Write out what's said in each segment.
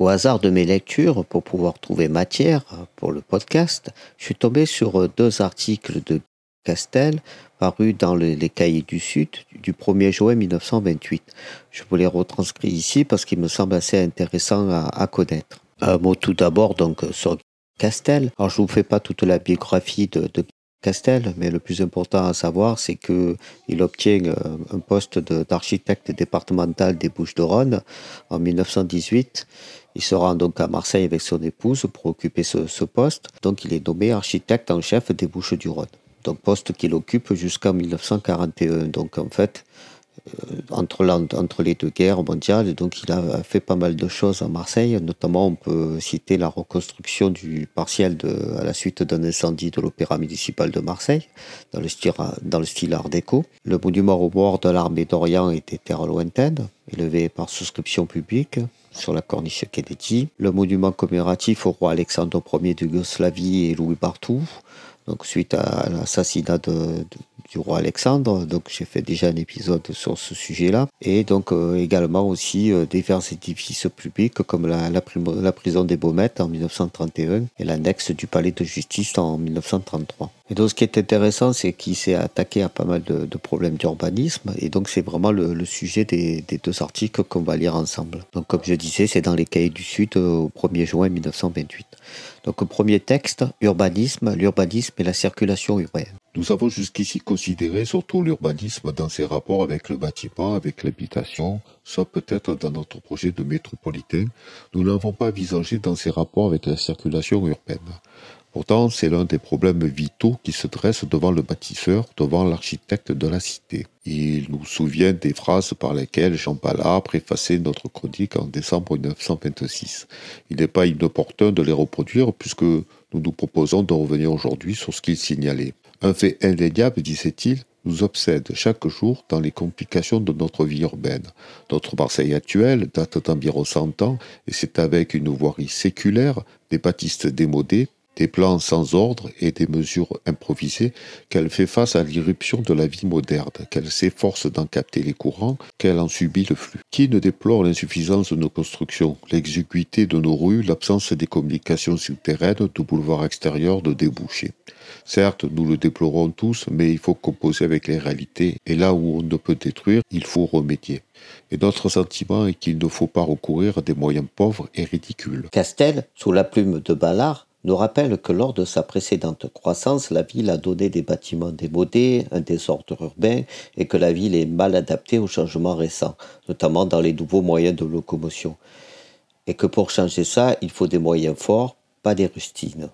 Au hasard de mes lectures, pour pouvoir trouver matière pour le podcast, je suis tombé sur deux articles de Castel parus dans les Cahiers du Sud du 1er juin 1928. Je vous les retranscris ici parce qu'ils me semblent assez intéressants à connaître. Un mot tout d'abord donc sur Castel. Alors je ne vous fais pas toute la biographie de Castel, mais le plus important à savoir, c'est qu'il obtient un poste d'architecte départemental des Bouches-du-Rhône en 1918. Il se rend donc à Marseille avec son épouse pour occuper ce poste. Donc il est nommé architecte en chef des Bouches-du-Rhône. Donc poste qu'il occupe jusqu'en 1941. Donc en fait, entre les deux guerres mondiales, donc il a fait pas mal de choses à Marseille. Notamment, on peut citer la reconstruction du partiel à la suite d'un incendie de l'Opéra municipal de Marseille, dans le style art déco. Le monument aux morts de l'armée d'Orient était terre lointaine, élevé par souscription publique sur la corniche Kennedy. Le monument commémoratif au roi Alexandre Ier de Yougoslavie et Louis Barthou, donc suite à l'assassinat du roi Alexandre. Donc j'ai fait déjà un épisode sur ce sujet-là. Et donc également aussi divers édifices publics comme la prison des Baumettes en 1931 et l'annexe du palais de justice en 1933. Et donc ce qui est intéressant, c'est qu'il s'est attaqué à pas mal de problèmes d'urbanisme. Et donc c'est vraiment le sujet des deux articles qu'on va lire ensemble. Donc comme je disais, c'est dans les Cahiers du Sud au 1er juin 1928. Donc, premier texte, urbanisme, l'urbanisme et la circulation urbaine. Nous avons jusqu'ici considéré surtout l'urbanisme dans ses rapports avec le bâtiment, avec l'habitation, soit peut-être dans notre projet de métropolitain. Nous n'avons pas visagé dans ses rapports avec la circulation urbaine. Pourtant, c'est l'un des problèmes vitaux qui se dresse devant le bâtisseur, devant l'architecte de la cité. Il nous souvient des phrases par lesquelles Jean Ballard préfaçait notre chronique en décembre 1926. Il n'est pas inopportun de les reproduire puisque nous nous proposons de revenir aujourd'hui sur ce qu'il signalait. Un fait indéniable, disait-il, nous obsède chaque jour dans les complications de notre vie urbaine. Notre Marseille actuelle date d'environ 100 ans et c'est avec une voirie séculaire, des bâtisses démodées, des plans sans ordre et des mesures improvisées qu'elle fait face à l'irruption de la vie moderne, qu'elle s'efforce d'en capter les courants, qu'elle en subit le flux. Qui ne déplore l'insuffisance de nos constructions, l'exiguïté de nos rues, l'absence des communications souterraines, de boulevards extérieurs, de débouchés? Certes, nous le déplorons tous, mais il faut composer avec les réalités, et là où on ne peut détruire, il faut remédier. Et notre sentiment est qu'il ne faut pas recourir à des moyens pauvres et ridicules. Castel, sous la plume de Ballard, nous rappelle que lors de sa précédente croissance, la ville a donné des bâtiments démodés, un désordre urbain, et que la ville est mal adaptée aux changements récents, notamment dans les nouveaux moyens de locomotion. Et que pour changer ça, il faut des moyens forts, pas des rustines.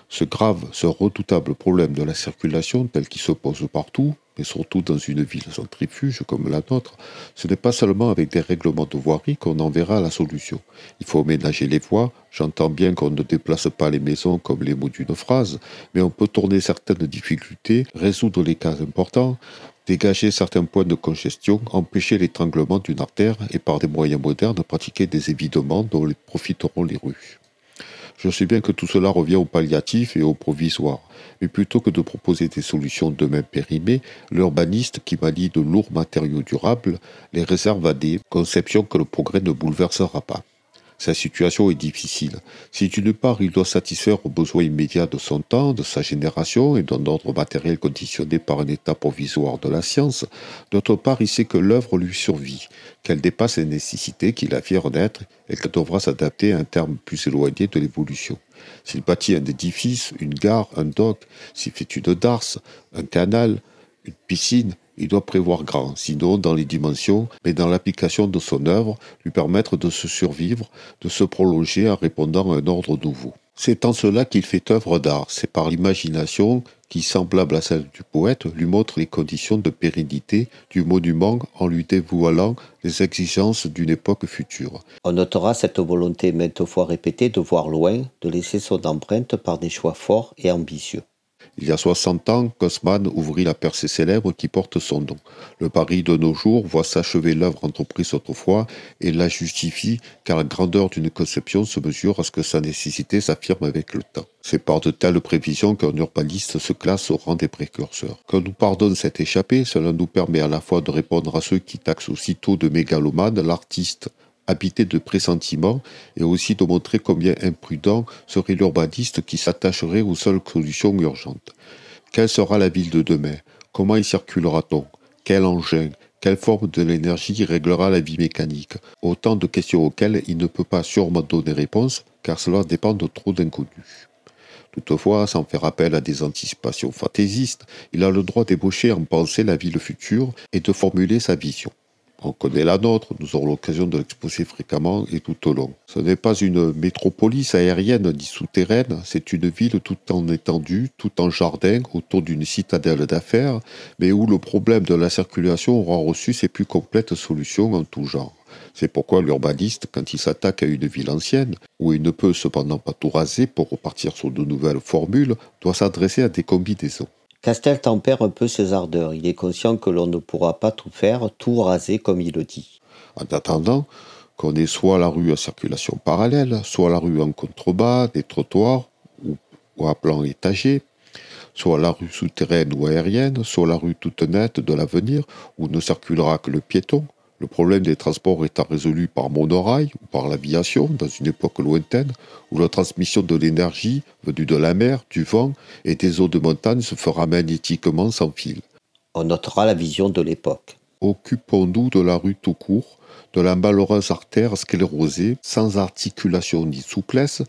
Ce redoutable problème de la circulation tel qu'il se pose partout, mais surtout dans une ville centrifuge comme la nôtre, ce n'est pas seulement avec des règlements de voirie qu'on en verra la solution. Il faut ménager les voies, j'entends bien qu'on ne déplace pas les maisons comme les mots d'une phrase, mais on peut tourner certaines difficultés, résoudre les cas importants, dégager certains points de congestion, empêcher l'étranglement d'une artère et par des moyens modernes pratiquer des évidements dont profiteront les rues. Je sais bien que tout cela revient au palliatif et au provisoire, mais plutôt que de proposer des solutions de même périmée, l'urbaniste qui manie de lourds matériaux durables les réserve à des conceptions que le progrès ne bouleversera pas. Sa situation est difficile. Si d'une part il doit satisfaire aux besoins immédiats de son temps, de sa génération et d'un ordre matériel conditionné par un état provisoire de la science, d'autre part il sait que l'œuvre lui survit, qu'elle dépasse les nécessités qu'il affirme d'être et qu'elle devra s'adapter à un terme plus éloigné de l'évolution. S'il bâtit un édifice, une gare, un dock, s'il fait une darse, un canal, une piscine, il doit prévoir grand, sinon dans les dimensions, mais dans l'application de son œuvre, lui permettre de se survivre, de se prolonger en répondant à un ordre nouveau. C'est en cela qu'il fait œuvre d'art, c'est par l'imagination qui, semblable à celle du poète, lui montre les conditions de pérennité du monument en lui dévoilant les exigences d'une époque future. On notera cette volonté maintes fois répétée de voir loin, de laisser son empreinte par des choix forts et ambitieux. Il y a 60 ans, Haussmann ouvrit la percée célèbre qui porte son nom. Le Paris de nos jours voit s'achever l'œuvre entreprise autrefois et la justifie car la grandeur d'une conception se mesure à ce que sa nécessité s'affirme avec le temps. C'est par de telles prévisions qu'un urbaniste se classe au rang des précurseurs. Qu'on nous pardonne cette échappée, cela nous permet à la fois de répondre à ceux qui taxent aussitôt de mégalomane l'artiste habité de pressentiments, et aussi de montrer combien imprudent serait l'urbaniste qui s'attacherait aux seules solutions urgentes. Quelle sera la ville de demain? Comment y circulera-t-on? Quel engin? Quelle forme de l'énergie réglera la vie mécanique? Autant de questions auxquelles il ne peut pas sûrement donner réponse, car cela dépend de trop d'inconnus. Toutefois, sans faire appel à des anticipations fantaisistes, il a le droit d'ébaucher en pensée la ville future et de formuler sa vision. On connaît la nôtre, nous aurons l'occasion de l'exposer fréquemment et tout au long. Ce n'est pas une métropolis aérienne ni souterraine, c'est une ville tout en étendue, tout en jardin, autour d'une citadelle d'affaires, mais où le problème de la circulation aura reçu ses plus complètes solutions en tout genre. C'est pourquoi l'urbaniste, quand il s'attaque à une ville ancienne, où il ne peut cependant pas tout raser pour repartir sur de nouvelles formules, doit s'adresser à des combinaisons. Castel tempère un peu ses ardeurs. Il est conscient que l'on ne pourra pas tout faire, tout raser comme il le dit. En attendant, qu'on ait soit la rue à circulation parallèle, soit la rue en contrebas, des trottoirs ou à plan étagé, soit la rue souterraine ou aérienne, soit la rue toute nette de l'avenir, où ne circulera que le piéton, le problème des transports étant résolu par monorail ou par l'aviation dans une époque lointaine, où la transmission de l'énergie venue de la mer, du vent et des eaux de montagne se fera magnétiquement sans fil. On notera la vision de l'époque. Occupons-nous de la rue tout court, de la malheureuse artère sclérosée, sans articulation ni souplesse,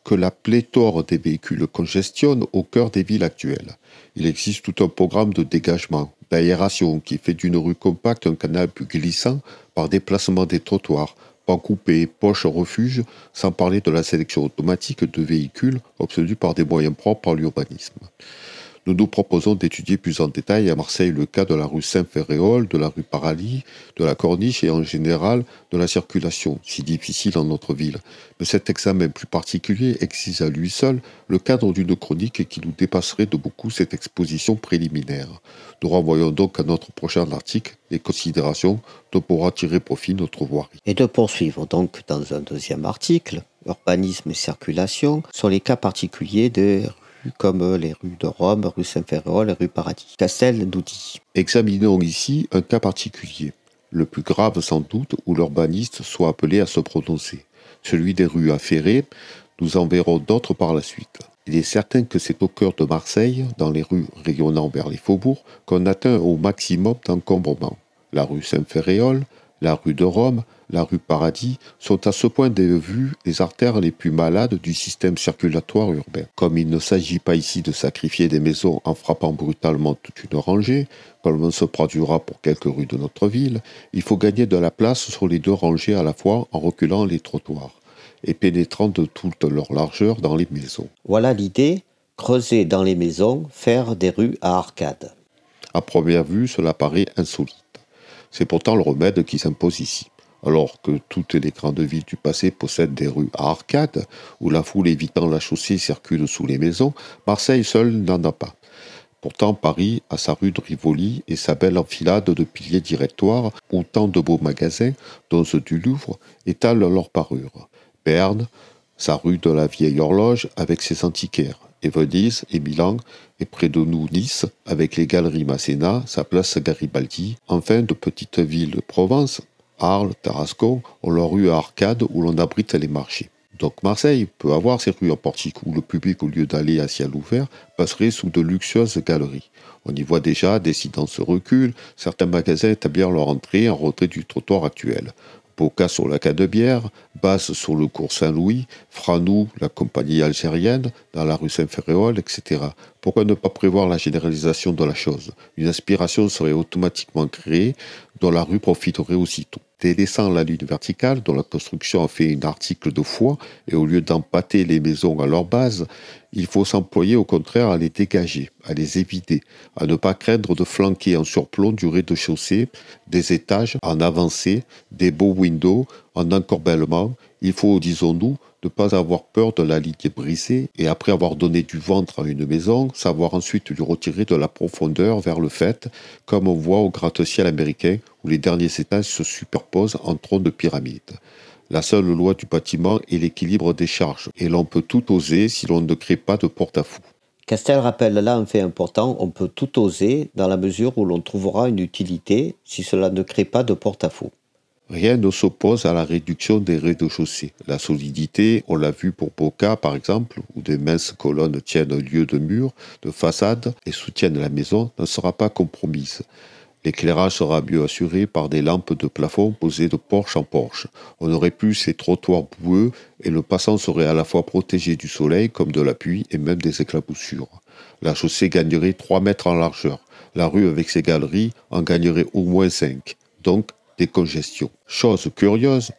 que la pléthore des véhicules congestionne au cœur des villes actuelles. Il existe tout un programme de dégagement, d'aération qui fait d'une rue compacte un canal plus glissant par déplacement des trottoirs, pans coupés, poches refuges, sans parler de la sélection automatique de véhicules obtenue par des moyens propres à l'urbanisme. Nous nous proposons d'étudier plus en détail à Marseille le cas de la rue Saint-Ferréol, de la rue Paraly, de la Corniche et en général de la circulation, si difficile en notre ville. Mais cet examen plus particulier exige à lui seul le cadre d'une chronique qui nous dépasserait de beaucoup cette exposition préliminaire. Nous renvoyons donc à notre prochain article les considérations dont pourra tirer profit notre voirie. Et de poursuivre donc dans un deuxième article, urbanisme et circulation, sur les cas particuliers des comme les rues de Rome, rue Saint-Ferréol et rue Paradis. Castel nous dit. Examinons ici un cas particulier, le plus grave sans doute où l'urbaniste soit appelé à se prononcer, celui des rues affairées. Nous en verrons d'autres par la suite. Il est certain que c'est au cœur de Marseille, dans les rues rayonnant vers les faubourgs, qu'on atteint au maximum d'encombrement. La rue Saint-Ferréol, la rue de Rome, la rue Paradis sont à ce point de vue les artères les plus malades du système circulatoire urbain. Comme il ne s'agit pas ici de sacrifier des maisons en frappant brutalement toute une rangée, comme on se produira pour quelques rues de notre ville, il faut gagner de la place sur les deux rangées à la fois en reculant les trottoirs et pénétrant de toute leur largeur dans les maisons. Voilà l'idée, creuser dans les maisons, faire des rues à arcades. À première vue, cela paraît insolite. C'est pourtant le remède qui s'impose ici. Alors que toutes les grandes villes du passé possèdent des rues à arcades, où la foule évitant la chaussée circule sous les maisons, Marseille seul n'en a pas. Pourtant, Paris a sa rue de Rivoli et sa belle enfilade de piliers directoires, où tant de beaux magasins, dont ceux du Louvre, étalent leur parure. Berne, sa rue de la Vieille Horloge avec ses antiquaires, et Venise et Milan, et près de nous Nice, avec les galeries Masséna, sa place Garibaldi. Enfin, de petites villes de Provence, Arles, Tarascon, ont leur rue à arcades où l'on abrite les marchés. Donc Marseille peut avoir ses rues en portique où le public, au lieu d'aller à ciel ouvert, passerait sous de luxueuses galeries. On y voit déjà, décidant ce recul, certains magasins établir leur entrée en retrait du trottoir actuel. Boca sur la Canebière, Basse sur le cours Saint-Louis, Franou, la compagnie algérienne, dans la rue Saint-Ferréol, etc. Pourquoi ne pas prévoir la généralisation de la chose? Une aspiration serait automatiquement créée, dont la rue profiterait aussitôt. Délaissant la ligne verticale, dont la construction a fait un article de foi, et au lieu d'empâter les maisons à leur base, il faut s'employer au contraire à les dégager, à les éviter, à ne pas craindre de flanquer en surplomb du rez-de-chaussée, des étages en avancée, des beaux windows en encorbellement. Il faut, disons-nous, ne pas avoir peur de la ligne brisée et après avoir donné du ventre à une maison, savoir ensuite lui retirer de la profondeur vers le faîte, comme on voit au gratte-ciel américain où les derniers étages se superposent en troncs de pyramide. La seule loi du bâtiment est l'équilibre des charges, et l'on peut tout oser si l'on ne crée pas de porte-à-faux. Castel rappelle là un fait important, on peut tout oser dans la mesure où l'on trouvera une utilité si cela ne crée pas de porte-à-faux. Rien ne s'oppose à la réduction des rez-de-chaussée. La solidité, on l'a vu pour Boca par exemple, où des minces colonnes tiennent lieu de mur, de façade et soutiennent la maison, ne sera pas compromise. L'éclairage sera mieux assuré par des lampes de plafond posées de porche en porche. On n'aurait plus ces trottoirs boueux et le passant serait à la fois protégé du soleil comme de la pluie et même des éclaboussures. La chaussée gagnerait 3 mètres en largeur. La rue avec ses galeries en gagnerait au moins 5. Donc, des congestions. Chose curieuse,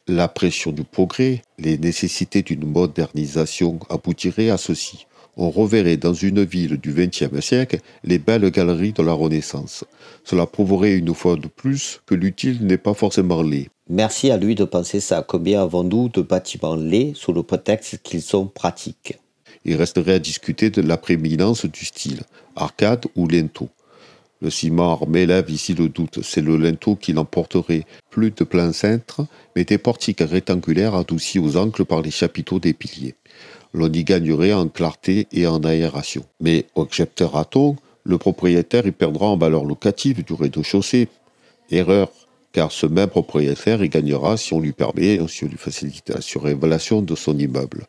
la pression du progrès, les nécessités d'une modernisation aboutiraient à ceci. On reverrait dans une ville du XXe siècle les belles galeries de la Renaissance. Cela prouverait une fois de plus que l'utile n'est pas forcément laid. Merci à lui de penser ça. Combien avons-nous de bâtiments laids sous le prétexte qu'ils sont pratiques? Il resterait à discuter de la prééminence du style, arcade ou linteau. Le ciment armé lève ici le doute, c'est le linteau qui l'emporterait. Plus de plein cintre, mais des portiques rectangulaires adoucis aux angles par les chapiteaux des piliers. L'on y gagnerait en clarté et en aération. Mais objectera-t-on, le propriétaire y perdra en valeur locative du rez-de-chaussée. Erreur, car ce même propriétaire y gagnera si on lui permet, si on lui facilite la surévaluation de son immeuble.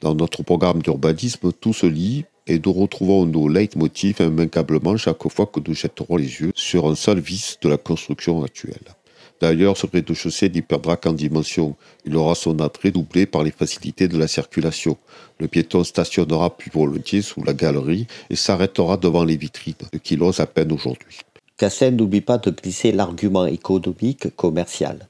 Dans notre programme d'urbanisme, tout se lie et nous retrouvons nos leitmotifs immanquablement chaque fois que nous jetterons les yeux sur un seul vice de la construction actuelle. D'ailleurs, ce rez-de-chaussée n'y perdra qu'en dimension. Il aura son entrée doublée par les facilités de la circulation. Le piéton stationnera plus volontiers sous la galerie et s'arrêtera devant les vitrines, ce qu'il ose à peine aujourd'hui. Castel n'oublie pas de glisser l'argument économique commercial.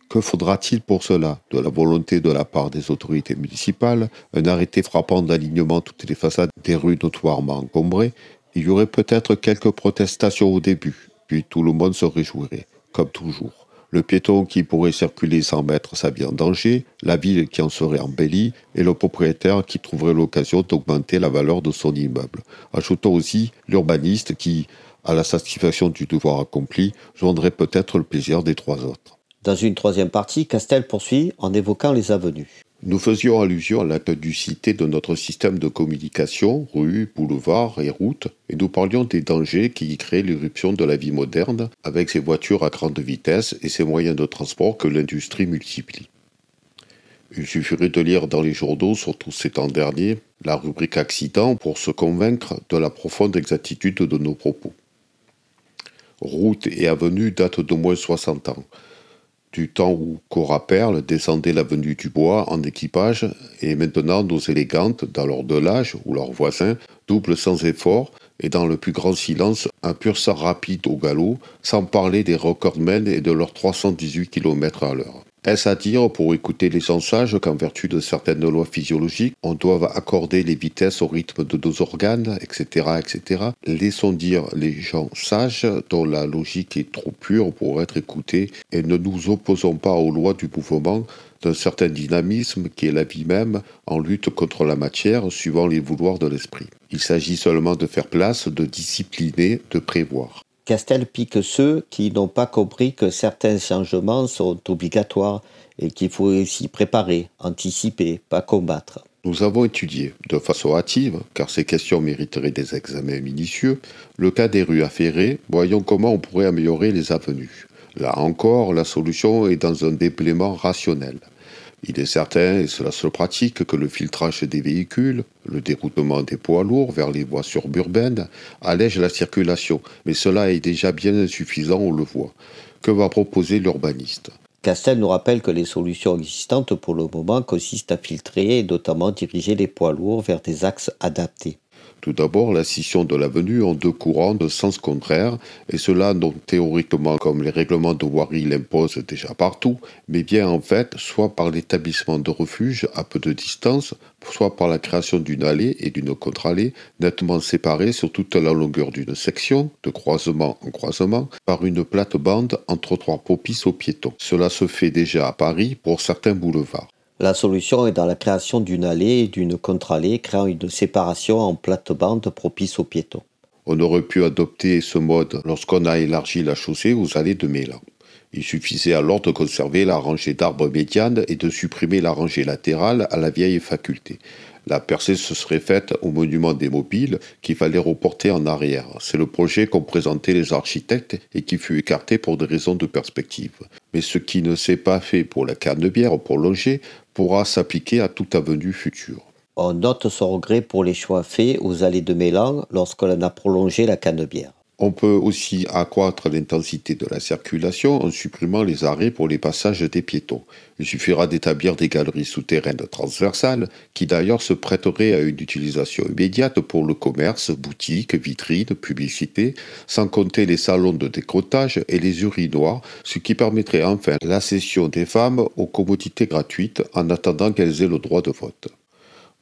Que faudra-t-il pour cela? De la volonté de la part des autorités municipales, un arrêté frappant d'alignement toutes les façades des rues notoirement encombrées, il y aurait peut-être quelques protestations au début, puis tout le monde se réjouirait, comme toujours. Le piéton qui pourrait circuler sans mettre sa vie en danger, la ville qui en serait embellie, et le propriétaire qui trouverait l'occasion d'augmenter la valeur de son immeuble. Ajoutons aussi l'urbaniste qui, à la satisfaction du devoir accompli, joindrait peut-être le plaisir des trois autres. Dans une troisième partie, Castel poursuit en évoquant les avenues. Nous faisions allusion à la caducité de notre système de communication, rues, boulevards et routes, et nous parlions des dangers qui y créent l'irruption de la vie moderne, avec ses voitures à grande vitesse et ses moyens de transport que l'industrie multiplie. Il suffirait de lire dans les journaux, surtout ces temps derniers, la rubrique accidents pour se convaincre de la profonde exactitude de nos propos. Routes et avenues datent d'au moins 60 ans. Du temps où Cora Perle descendait l'avenue du Bois en équipage, et maintenant nos élégantes, dans leur delage ou leurs voisins, doublent sans effort et dans le plus grand silence un pur sang rapide au galop, sans parler des recordmen et de leurs 318 km à l'heure. Est-ce à dire, pour écouter les gens sages, qu'en vertu de certaines lois physiologiques, on doit accorder les vitesses au rythme de nos organes, etc., etc. Laissons dire les gens sages, dont la logique est trop pure pour être écoutée, et ne nous opposons pas aux lois du mouvement, d'un certain dynamisme qui est la vie même, en lutte contre la matière, suivant les vouloirs de l'esprit. Il s'agit seulement de faire place, de discipliner, de prévoir. Castel pique ceux qui n'ont pas compris que certains changements sont obligatoires et qu'il faut s'y préparer, anticiper, pas combattre. Nous avons étudié, de façon hâtive, car ces questions mériteraient des examens minutieux, le cas des rues affairées, voyons comment on pourrait améliorer les avenues. Là encore, la solution est dans un déblaiement rationnel. Il est certain, et cela se pratique, que le filtrage des véhicules, le déroutement des poids lourds vers les voies suburbaines, allège la circulation, mais cela est déjà bien insuffisant, on le voit. Que va proposer l'urbaniste ? Castel nous rappelle que les solutions existantes pour le moment consistent à filtrer et notamment diriger les poids lourds vers des axes adaptés. Tout d'abord, la scission de l'avenue en deux courants de sens contraire, et cela non théoriquement comme les règlements de voirie l'imposent déjà partout, mais bien en fait soit par l'établissement de refuges à peu de distance, soit par la création d'une allée et d'une contre-allée nettement séparées sur toute la longueur d'une section, de croisement en croisement, par une plate-bande en trottoir propice aux piétons. Cela se fait déjà à Paris pour certains boulevards. La solution est dans la création d'une allée et d'une contre-allée, créant une séparation en plate-bande propice aux piétons. On aurait pu adopter ce mode lorsqu'on a élargi la chaussée aux allées de Mélan. Il suffisait alors de conserver la rangée d'arbres médiane et de supprimer la rangée latérale à la vieille faculté. La percée se serait faite au monument des mobiles qu'il fallait reporter en arrière. C'est le projet qu'ont présenté les architectes et qui fut écarté pour des raisons de perspective. Mais ce qui ne s'est pas fait pour la canebière prolongée pourra s'appliquer à toute avenue future. On note son regret pour les choix faits aux allées de Mélan lorsqu'on a prolongé la canebière. On peut aussi accroître l'intensité de la circulation en supprimant les arrêts pour les passages des piétons. Il suffira d'établir des galeries souterraines transversales qui d'ailleurs se prêteraient à une utilisation immédiate pour le commerce, boutiques, vitrines, publicité, sans compter les salons de décrotage et les urinoirs, ce qui permettrait enfin l'accession des femmes aux commodités gratuites en attendant qu'elles aient le droit de vote.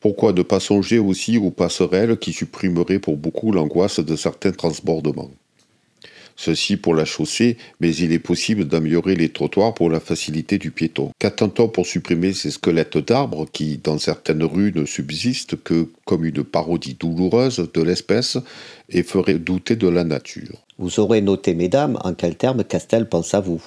Pourquoi ne pas songer aussi aux passerelles qui supprimeraient pour beaucoup l'angoisse de certains transbordements? Ceci pour la chaussée, mais il est possible d'améliorer les trottoirs pour la facilité du piéton. Qu'attend-on pour supprimer ces squelettes d'arbres qui, dans certaines rues, ne subsistent que comme une parodie douloureuse de l'espèce et ferait douter de la nature? Vous aurez noté, mesdames, en quels termes Castel pense à vous.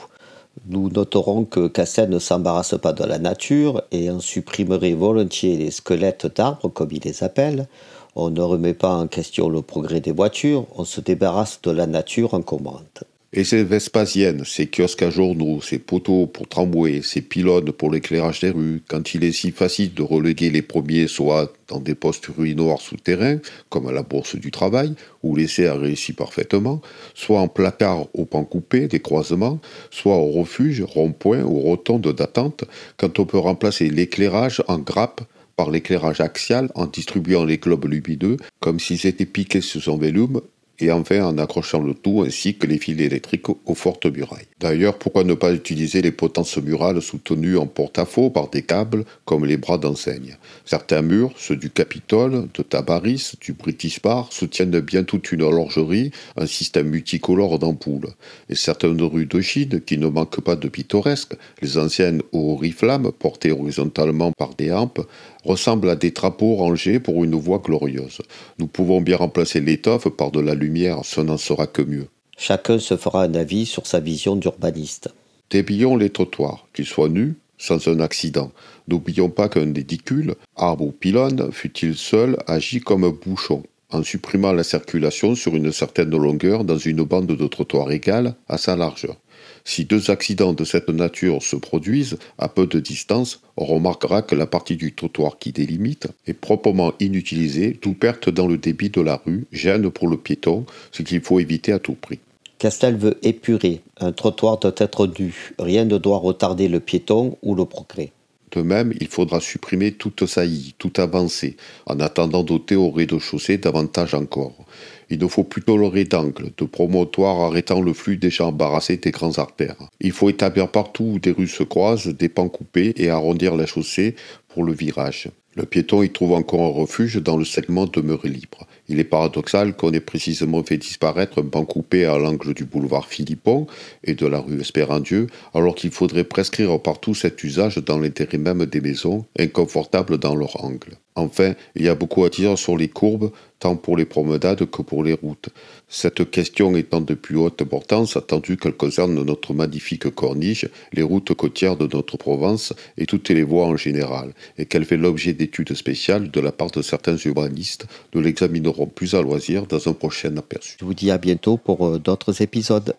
Nous noterons que Castel ne s'embarrasse pas de la nature et en supprimerait volontiers les squelettes d'arbres, comme il les appelle. On ne remet pas en question le progrès des voitures, on se débarrasse de la nature en commente. Et ces Vespasiennes, ces kiosques à journaux, ces poteaux pour tramway, ces pylônes pour l'éclairage des rues, quand il est si facile de reléguer les premiers soit dans des postes urinoirs souterrains, comme à la Bourse du Travail, où l'essai a réussi parfaitement, soit en placard au pan coupé des croisements, soit au refuge, rond-point ou rotonde d'attente, quand on peut remplacer l'éclairage en grappe par l'éclairage axial en distribuant les globes lumineux comme s'ils étaient piqués sous un vellum et enfin en accrochant le tout ainsi que les fils électriques aux fortes murailles. D'ailleurs, pourquoi ne pas utiliser les potences murales soutenues en porte-à-faux par des câbles comme les bras d'enseigne? Certains murs, ceux du Capitole, de Tabaris, du British Bar, soutiennent bien toute une horlogerie, un système multicolore d'ampoules. Et certaines rues de Chine, qui ne manquent pas de pittoresques, les anciennes oriflammes portées horizontalement par des hampes, ressemblent à des trapeaux rangés pour une voie glorieuse. Nous pouvons bien remplacer l'étoffe par de la lumière, ce n'en sera que mieux. Chacun se fera un avis sur sa vision d'urbaniste. Déblayons les trottoirs, qu'ils soient nus, sans un accident. N'oublions pas qu'un édicule, arbre ou pylône, fût-il seul, agit comme un bouchon, en supprimant la circulation sur une certaine longueur dans une bande de trottoir égale à sa largeur. Si deux accidents de cette nature se produisent à peu de distance, on remarquera que la partie du trottoir qui délimite est proprement inutilisée, d'où perte dans le débit de la rue, gêne pour le piéton, ce qu'il faut éviter à tout prix. Castel veut épurer. Un trottoir doit être nu. Rien ne doit retarder le piéton ou le progrès. De même, il faudra supprimer toute saillie, toute avancée, en attendant d'ôter au rez-de-chaussée davantage encore. Il ne faut plus tolérer d'angles, de promontoires arrêtant le flux déjà embarrassé des grandes artères. Il faut établir partout où des rues se croisent des pans coupés et arrondir la chaussée pour le virage. Le piéton y trouve encore un refuge dans le segment demeuré libre. Il est paradoxal qu'on ait précisément fait disparaître un pan coupé à l'angle du boulevard Philippon et de la rue Espérandieu, alors qu'il faudrait prescrire partout cet usage dans l'intérêt même des maisons, inconfortables dans leur angle. Enfin, il y a beaucoup à dire sur les courbes, tant pour les promenades que pour les routes. Cette question étant de plus haute importance, attendu qu'elle concerne notre magnifique corniche, les routes côtières de notre Provence et toutes les voies en général, et qu'elle fait l'objet d'études spéciales de la part de certains urbanistes, nous l'examinerons plus à loisir dans un prochain aperçu. Je vous dis à bientôt pour d'autres épisodes.